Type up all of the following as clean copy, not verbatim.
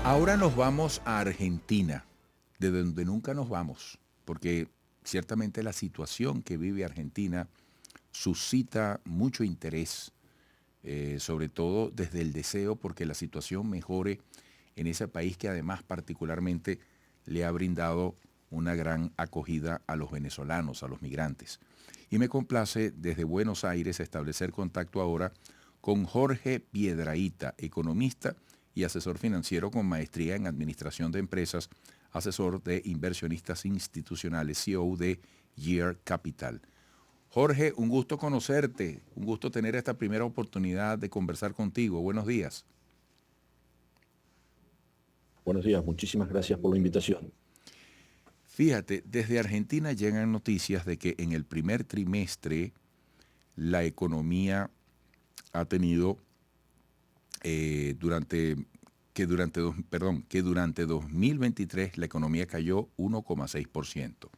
Ahora nos vamos a Argentina, de donde nunca nos vamos, porque ciertamente la situación que vive Argentina suscita mucho interés, sobre todo desde el deseo porque la situación mejore en ese país que además particularmente le ha brindado una gran acogida a los venezolanos, a los migrantes. Y me complace desde Buenos Aires establecer contacto ahora con Jorge Piedrahita, economista y asesor financiero con maestría en administración de empresas, asesor de inversionistas institucionales, CEO de Year Capital. Jorge, un gusto conocerte, un gusto tener esta primera oportunidad de conversar contigo. Buenos días. Buenos días, muchísimas gracias por la invitación. Fíjate, desde Argentina llegan noticias de que en el primer trimestre la economía ha tenido que durante 2023 la economía cayó 1,6%,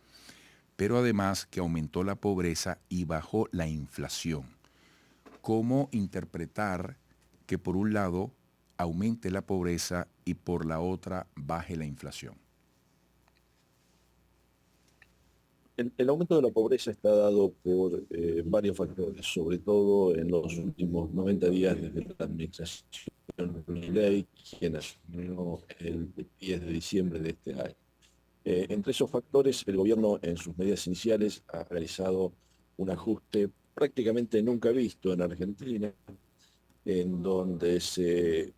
pero además que aumentó la pobreza y bajó la inflación. ¿Cómo interpretar que por un lado aumente la pobreza y por la otra baje la inflación? El aumento de la pobreza está dado por varios factores, sobre todo en los últimos 90 días desde la administración de Milei, quien asumió el 10 de diciembre de este año. Entre esos factores, el gobierno en sus medidas iniciales ha realizado un ajuste prácticamente nunca visto en Argentina, en donde se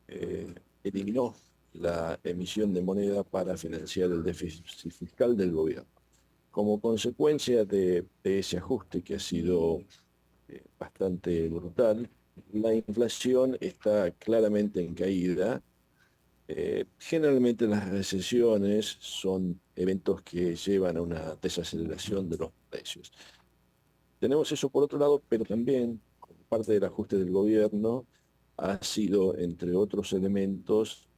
eliminó la emisión de moneda para financiar el déficit fiscal del gobierno. Como consecuencia de ese ajuste que ha sido bastante brutal, la inflación está claramente en caída. Generalmente las recesiones son eventos que llevan a una desaceleración de los precios. Tenemos eso por otro lado, pero también, como parte del ajuste del gobierno, ha sido, entre otros elementos,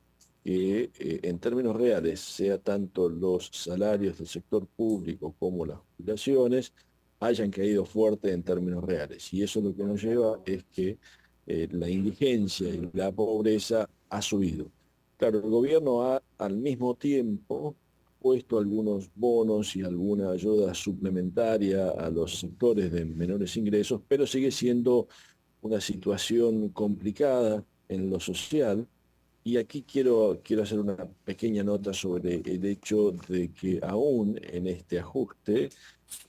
que en términos reales, sea tanto los salarios del sector público como las jubilaciones, hayan caído fuerte en términos reales. Y eso lo que nos lleva es que la indigencia y la pobreza ha subido. Claro, el gobierno ha al mismo tiempo puesto algunos bonos y alguna ayuda suplementaria a los sectores de menores ingresos, pero sigue siendo una situación complicada en lo social. Y aquí quiero hacer una pequeña nota sobre el hecho de que aún en este ajuste,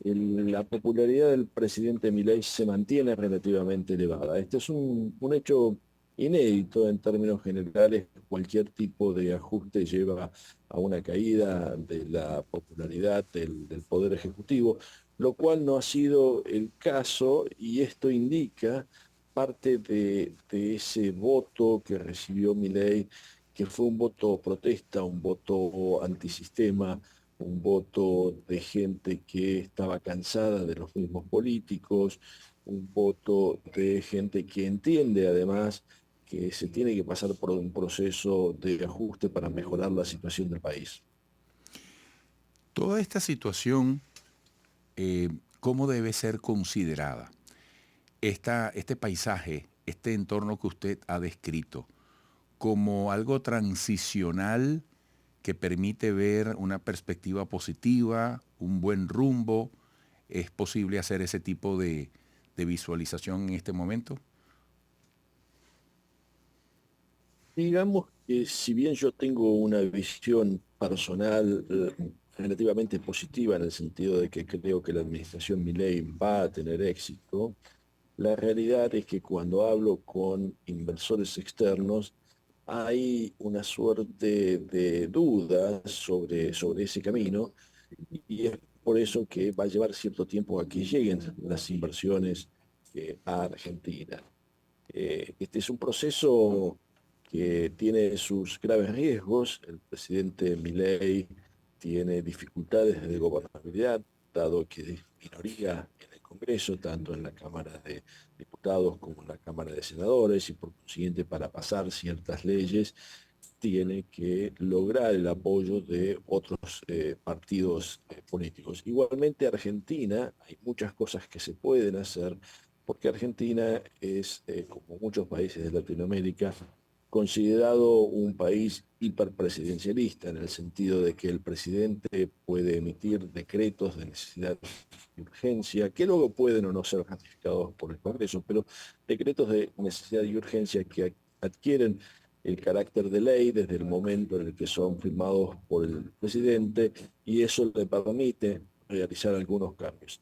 la popularidad del presidente Milei se mantiene relativamente elevada. Este es un hecho inédito en términos generales. Cualquier tipo de ajuste lleva a una caída de la popularidad del Poder Ejecutivo, lo cual no ha sido el caso, y esto indica parte de ese voto que recibió Milei, que fue un voto protesta, un voto antisistema, un voto de gente que estaba cansada de los mismos políticos, un voto de gente que entiende además que se tiene que pasar por un proceso de ajuste para mejorar la situación del país. Toda esta situación, ¿cómo debe ser considerada? Este paisaje, este entorno que usted ha descrito, como algo transicional que permite ver una perspectiva positiva, un buen rumbo. ¿Es posible hacer ese tipo de visualización en este momento? Digamos que si bien yo tengo una visión personal relativamente positiva en el sentido de que creo que la administración Milei va a tener éxito, la realidad es que cuando hablo con inversores externos hay una suerte de dudas sobre ese camino, y es por eso que va a llevar cierto tiempo a que lleguen las inversiones a Argentina. Este es un proceso que tiene sus graves riesgos. El presidente Milei tiene dificultades de gobernabilidad, dado que es minoría en el Congreso, tanto en la Cámara de Diputados como en la Cámara de Senadores, y por consiguiente para pasar ciertas leyes tiene que lograr el apoyo de otros partidos políticos. Igualmente, Argentina, hay muchas cosas que se pueden hacer, porque Argentina es, como muchos países de Latinoamérica, considerado un país hiperpresidencialista, en el sentido de que el presidente puede emitir decretos de necesidad y urgencia, que luego pueden o no ser ratificados por el Congreso, pero decretos de necesidad y urgencia que adquieren el carácter de ley desde el momento en el que son firmados por el presidente, y eso le permite realizar algunos cambios.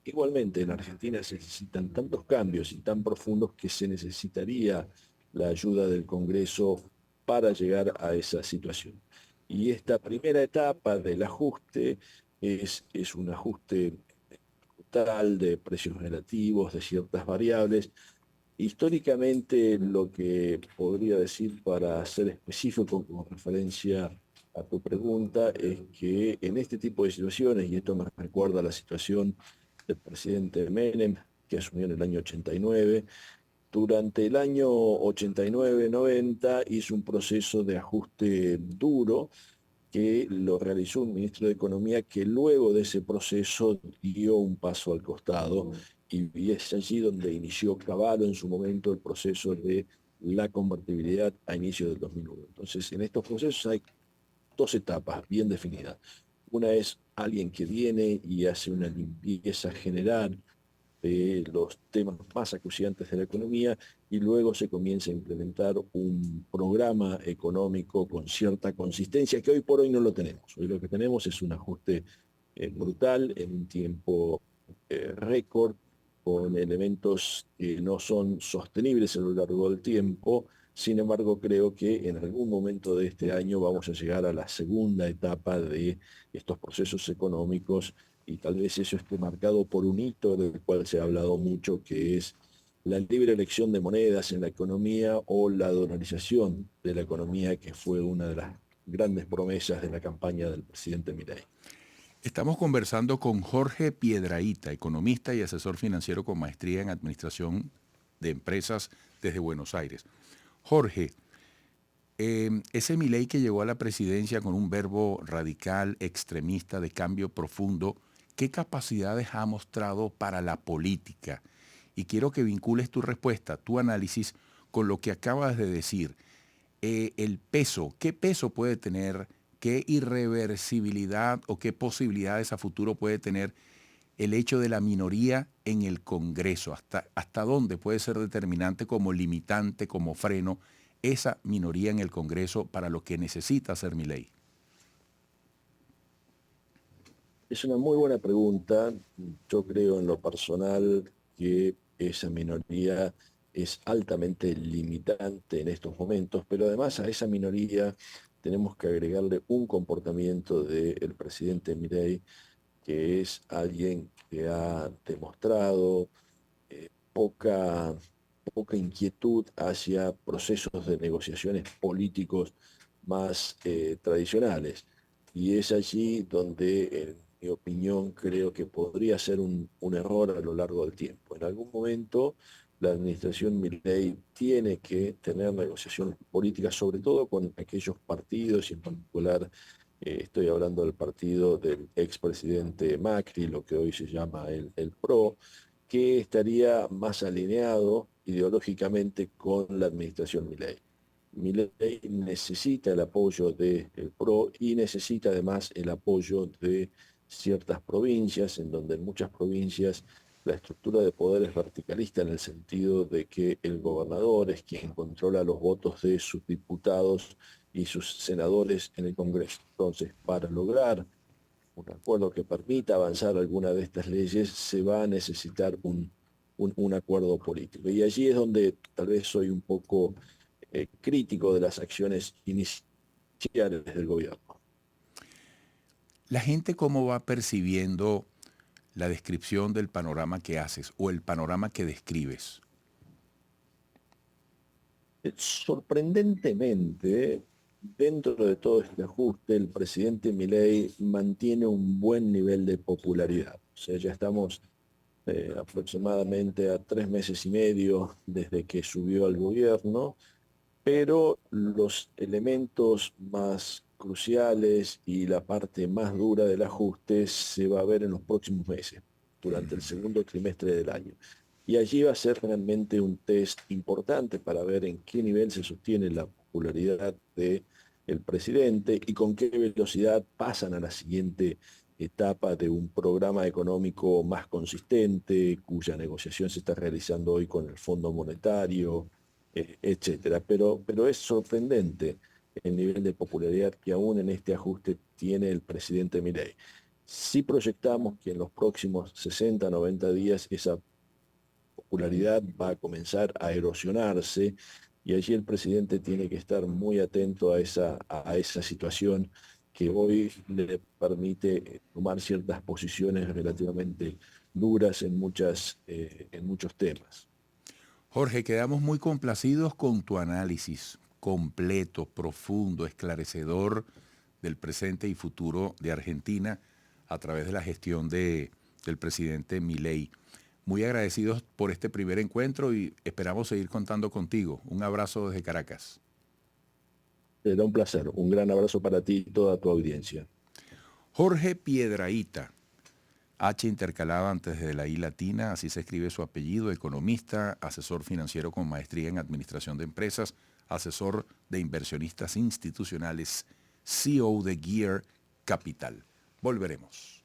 Igualmente, en Argentina se necesitan tantos cambios y tan profundos que se necesitaría la ayuda del Congreso para llegar a esa situación. Y esta primera etapa del ajuste es un ajuste total de precios relativos, de ciertas variables. Históricamente, lo que podría decir para ser específico con referencia a tu pregunta es que en este tipo de situaciones, y esto me recuerda a la situación del presidente Menem, que asumió en el año 89, durante el año 89-90 hizo un proceso de ajuste duro que lo realizó un ministro de Economía que luego de ese proceso dio un paso al costado, y es allí donde inició Cavallo en su momento el proceso de la convertibilidad a inicios del 2001. Entonces, en estos procesos hay dos etapas bien definidas. Una es alguien que viene y hace una limpieza general de los temas más acuciantes de la economía, y luego se comienza a implementar un programa económico con cierta consistencia que hoy por hoy no lo tenemos. Hoy lo que tenemos es un ajuste brutal en un tiempo récord, con elementos que no son sostenibles a lo largo del tiempo. Sin embargo, creo que en algún momento de este año vamos a llegar a la segunda etapa de estos procesos económicos, y tal vez eso esté marcado por un hito del cual se ha hablado mucho, que es la libre elección de monedas en la economía o la dolarización de la economía, que fue una de las grandes promesas de la campaña del presidente Milei. Estamos conversando con Jorge Piedrahita, economista y asesor financiero con maestría en administración de empresas desde Buenos Aires. Jorge, ese Milei que llegó a la presidencia con un verbo radical, extremista, de cambio profundo, ¿qué capacidades ha mostrado para la política? Y quiero que vincules tu respuesta, tu análisis, con lo que acabas de decir. El peso, ¿qué peso puede tener? ¿Qué irreversibilidad o qué posibilidades a futuro puede tener el hecho de la minoría en el Congreso? ¿Hasta dónde puede ser determinante como limitante, como freno, esa minoría en el Congreso para lo que necesita hacer Milei? Es una muy buena pregunta. Yo creo en lo personal que esa minoría es altamente limitante en estos momentos, pero además a esa minoría tenemos que agregarle un comportamiento del presidente Milei, que es alguien que ha demostrado poca inquietud hacia procesos de negociaciones políticos más tradicionales. Y es allí donde, en mi opinión, creo que podría ser un error a lo largo del tiempo. En algún momento, la administración Milei tiene que tener negociaciones políticas, sobre todo con aquellos partidos, y en particular estoy hablando del partido del expresidente Macri, lo que hoy se llama el PRO, que estaría más alineado ideológicamente con la administración Milei. Milei necesita el apoyo del PRO y necesita además el apoyo de ciertas provincias, en donde en muchas provincias la estructura de poder es verticalista, en el sentido de que el gobernador es quien controla los votos de sus diputados y sus senadores en el Congreso. Entonces, para lograr un acuerdo que permita avanzar alguna de estas leyes, se va a necesitar un acuerdo político. Y allí es donde tal vez soy un poco crítico de las acciones iniciales del gobierno. ¿La gente cómo va percibiendo la descripción del panorama que haces o el panorama que describes? Sorprendentemente, dentro de todo este ajuste, el presidente Milei mantiene un buen nivel de popularidad. O sea, ya estamos aproximadamente a 3 meses y medio desde que subió al gobierno, pero los elementos más cruciales y la parte más dura del ajuste se va a ver en los próximos meses, durante el segundo trimestre del año. y allí va a ser realmente un test importante para ver en qué nivel se sostiene la popularidad del presidente y con qué velocidad pasan a la siguiente etapa de un programa económico más consistente, cuya negociación se está realizando hoy con el Fondo Monetario, etcétera. Pero es sorprendente el nivel de popularidad que aún en este ajuste tiene el presidente Milei. Si proyectamos que en los próximos 60, 90 días esa popularidad va a comenzar a erosionarse y allí el presidente tiene que estar muy atento a esa situación que hoy le permite tomar ciertas posiciones relativamente duras en muchos temas. Jorge, quedamos muy complacidos con tu análisis completo, profundo, esclarecedor del presente y futuro de Argentina a través de la gestión del presidente Milei. Muy agradecidos por este primer encuentro y esperamos seguir contando contigo. Un abrazo desde Caracas. Será un placer. Un gran abrazo para ti y toda tu audiencia. Jorge Piedrahita, H intercalada antes de la I latina, así se escribe su apellido, economista, asesor financiero con maestría en administración de empresas, asesor de inversionistas institucionales, CEO de Gear Capital. Volveremos.